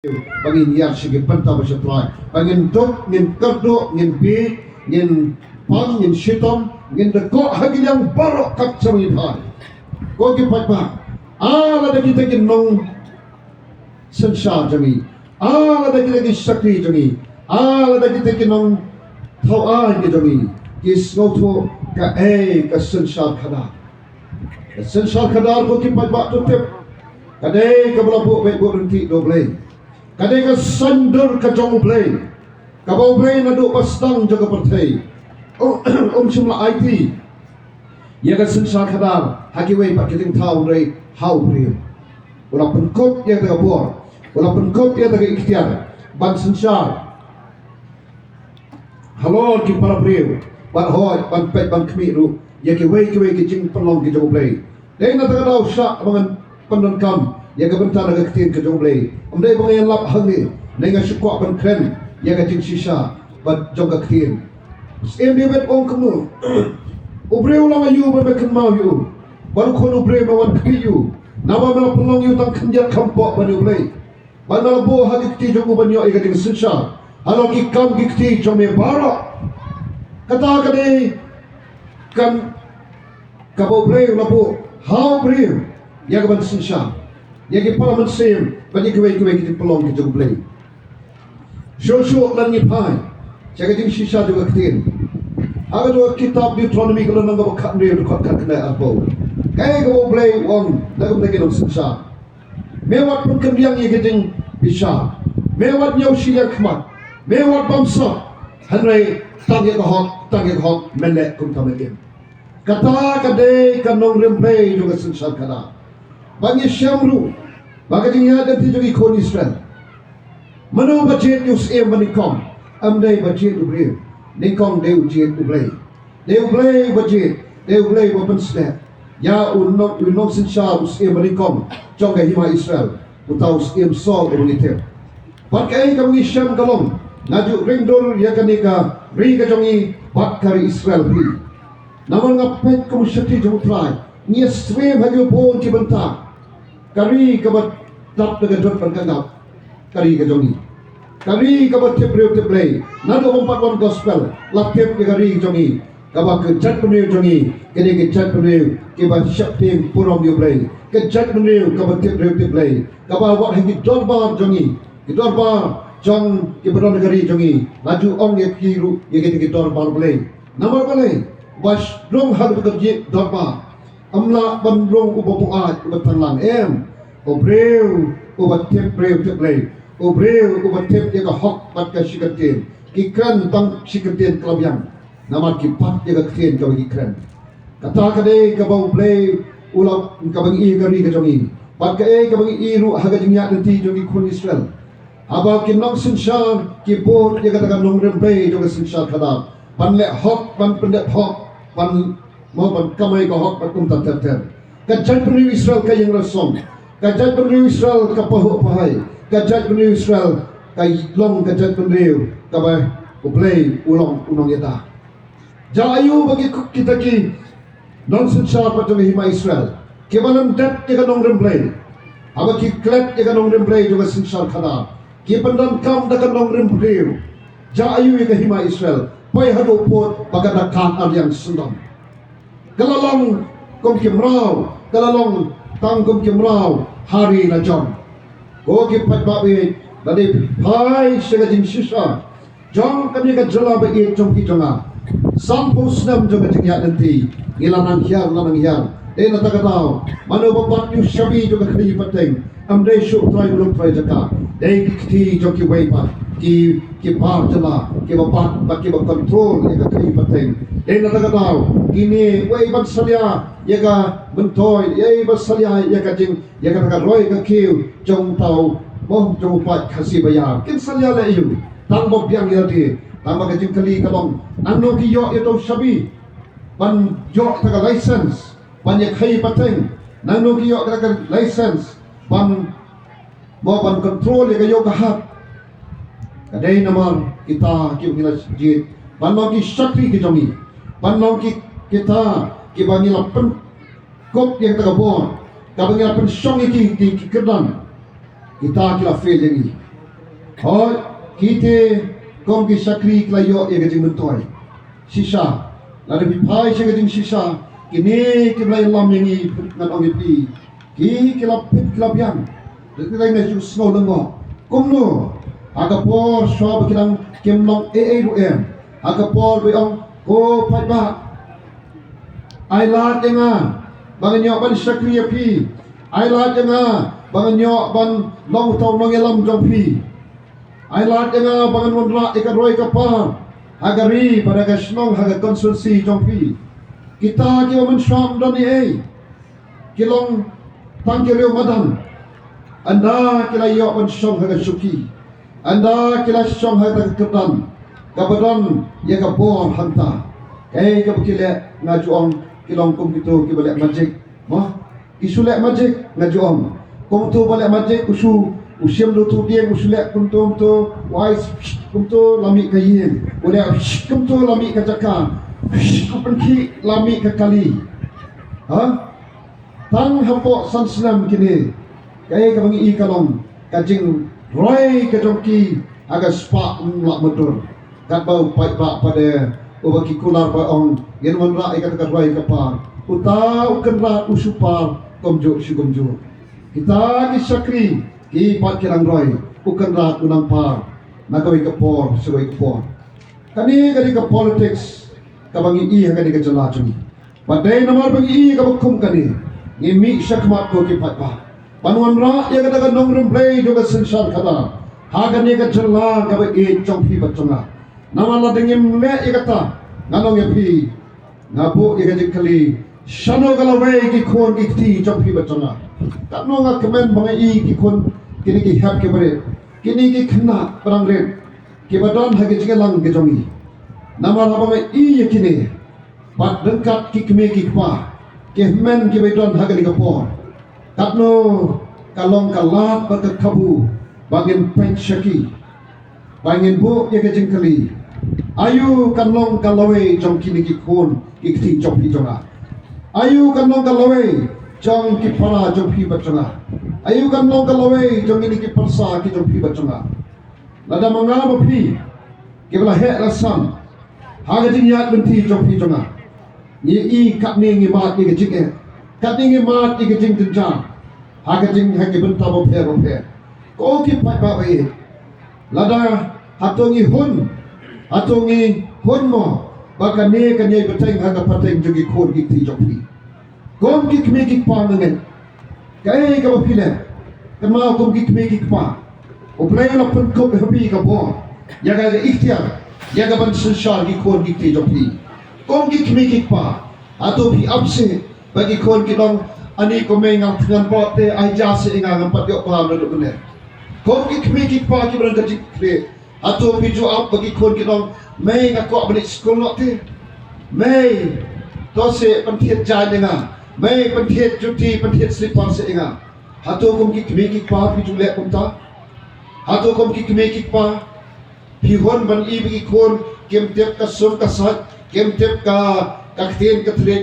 bangin yar sige panta ba siya bangin dok ngin kardo ngin bi ngin pang ngin shitom ngin de ko hagilang barok kap sami hai ko ki patma ala da kita kin nong संसार जमी आला दगी दगी शक्ति जमी आला दगी दगी नंग थौ आन के जमी किस गोथो का का संसार खदा को की पजबा तो ते कदे का बला बो बे बोरंती दो ब्ले कदे का संदर का जोंग ब्ले कबो ब्ले न दो पस्तंग जग परथे शुमला आईती ये का संसार खदा हाकी वे पाकितिंग थाउ रे हाउ ब्ले walaupun kau dia tak buat, walaupun kau dia tak ikhtiar, ban sensar, halal ki para beriu, ban hoi, ban pet, ban kemiru, ya ki wei ki jing pelong ki jong play. Dia nak tak tahu syak dengan pendenkam, ya ki bentar nak ikhtiar ki jong play. Amdai bangai lap hangi, dengan syukur ban kren, ya ki jing sisa, ban jong ikhtiar. Em dia bet ong kamu, ubreu lama you berbekan mau you, baru kon ubreu mawan kemiru. Nama mela pelong yu tang kenjar kampok bani ulai. Mana bo hagikti jomu banyo igating sensha. Halo ki kam gikti jome bara. Kata kade kan kabo ulai labo how brave ya ban sensha. Ya ki pala mensem bani kuwe ki pelong ki jomu ulai. Shosho lan ni pai. Jaga jing shisha juga kitin. Aga jo kitab Deuteronomy kalau nang ba khat ne ko khat kena arbo. Kaya ko blay wong dagom lagi ng sensa. Mewat pun kembiang ye gedeng bisa. Mewat nyaw siya kmat. Mewat bamsa. Hanray tangi ko hok melek kum tamakim. Kata kade kanong remblay juga sensa kada. Bangi syamru. Baka jing yagan ti jogi kon Israel. Mano bajet yus manikom. Amday bajet ubril. Nikong deu jet ublay. Deu blay bajet. Deu blay wapen snap. Ya unong sensha us manikom jong ka hima Israel utau us sol unitem pat kai ka ngi sham kalom ngaju ringdor ya kanika ri ka jongi pat kari Israel ri naman nga pet ko shati jong try ni swem hagyo pon ki banta kari ka bat tap daga dot pangkangap kari ka jongi kari ka bat tebre nado ompat one gospel laptep ka kari jongi kabak kejat penuh jongi kene kejat penuh kibat syapting purom yu play kejat penuh kabak tip play kabak wat hangi dorbar jongi dorbar jong kibadon negari jongi laju ong ye kiru ye kene dorbar play namar play was rong hal bekerja dorbar amla bandrong ubapuat ubatanglang obreu ubat tip play obreu ubat tip ye ka hok bat ka shikatin kikan tang shikatin kelabyang namat kipat jaga kien kau bagi keren. Kata kade kau play ulang kau bagi gari kau jongi. Pat kau bagi iru haga jingyak nanti jongi kun Israel. Aba kinong sensar kibor jaga takan nong remplay jaga sensar kada. Pan le hok pan pendet hok pan mau pan kamai kau hok pan kumtat ter. Kajan penuh Israel kau yang rasong. Kajan penuh Israel kau pahuk pahai. Kajan penuh Israel kau long kajan penuh kau play ulang unong yata. Jayu bagi kita ki non sensar pada hima Israel. Kebalan dat ke kanong remplay. Aba ki klet ke kanong remplay juga sensar kada. Ki pandan kam da kanong remplay. Jayu ke hima Israel. Pai hado pot bagada kan yang sendam. Galalong kom kimrau, galalong tang kom kimrau hari na jom. Go ki pat babe dadi pai segajing sisa. Jom kami ka jala ba i jom ki jonga. Sampus nam juga tinggal nanti lanang hiar nak tak tahu mana bapak you shabi juga kini penting amdai syuk try belum try jaka dai kiti joki waipa ki par jala ki bapak baki bak control ya kini penting dai nak tak tahu kini waipat salia ya ka bentoy ya basalia ya ka jing ya ka tak roy ka kiu jong tahu boh jong pat kasih bayar kin salia la iu tang bob yang yati tambah kajing kali kalong nano ki yo itu sabi ban yo taka license ban ye khai pateng nano ki yo taka license ban mo ban control ye yo kahat kadai namar kita ki ngila jit ban mo ki shakri ki jongi ban mo ki kita ki bangila pen kop yang taka bon ka bangila pen shong ki kedan kita kila fail yang Hoi kite kom ki sakri klayo ye gajing mentoy. Sisa la de pai se gajing sisa kini ki blai lam yangi ngan ong pi. Ki kilap pit kilap yang. De lai na ju snow lengo. Komno aga por so bakidang kemlong ru aga por be ong ko pai ba. Ai la denga banganyo ban sakri pi. Ai la denga banganyo ban long tau long elam jong pi. Ai la denga bangan wonra ikan roi kapar. Hagari pada kasnong haga konsulsi jong pi. Kita ki omen syam doni kilong tangkiryo madan. Anda kila yo on syong haga suki. Anda kila syong haga kedan. Kabadan ya kabor hanta. Kay kabukile ngajuong kilong kum gitu ki balik majik. Mah isulek majik ngajuong. Kum tu balik majik usiam do tu dia usulek kum tu wise kum tu lami kayin. Boleh kum tu lami kajakan. Kum ki lami kekali. Ha? Tang hampok san senam kini. Kaya ka mangi kalong kajing roy kajongki aga spa lak medur. Kat bau pai ba pada ubaki kular ba ong yen man ra ikat ka roy kapar. Utau kenra usupar komjo sugomjo. Kita ki sakri ki pat kirang roy ukan ra kunang par. Nakawi kapor suway kapor. Kani kani ka politics ka mangi kani ka jalajuni. Padai namar bangi ka bukum kani. Ngimi syakmat ko ki pat ba. Panuan ra ya kata nong remplay juga sensar kata. Hagan ya kata jela kabe chong pi batonga. Nama la dengim le ya kata nganong ya pi ngabu ya kata kali shano galawe ki kon ki ti chong pi batonga. Tak no nga kemen bangai ki kon kini ki hap ke bare. Kini ki kena perang red. Ki badan hage jelang ke jongi. Nama la bangai ya kini. Pat dengkat ki keme ki pa. Ki men ki badan hage ni kapor. Katno kalong kalat baka kabu bagin pensyaki bangin bu ya ke jengkali ayu kalong kalawe jong kini ki kon ki jong pi jonga ayu kalong kalawe jong ki para jong pi batonga ayu kalong kalawe jong ini ki persa ki jong pi batonga lada mangaba pi ki bala he rasam haga jing yat benti jong pi jonga ni i kapni ngi mat ni ke jing katni ngi mat ni ke jing tenjang haga jing hage benta bo phe ko ki pat ba bai lada hatongi hun mo baka ne kan ye beteng haga pateng jogi kon ki ti jogi kom ki kme ki pa ngen kai ka ba pile kama kom ki kme ki pa o play la pun ko happy ka bo ya ga ikhtiar ya ga ban sanshar ki kon ki ti jogi kom ki kme ki pa ato bi apse bagi kon ki dong ani ko may ngang dengan bote ay jase inga ng patyo pa na do ne ko ki kmi ki pa ki bran ka tikre ato video up bagi kon ki dong may nga ko balik school no te may to se panthiet jan inga may panthiet juti panthiet slipper se inga ato kom ki kmi ki pa video le kom ta ato kom ki kmi ki pa pi hon ban i bagi kon kem tep ka sum ka sat kem tep ka kakten ka tre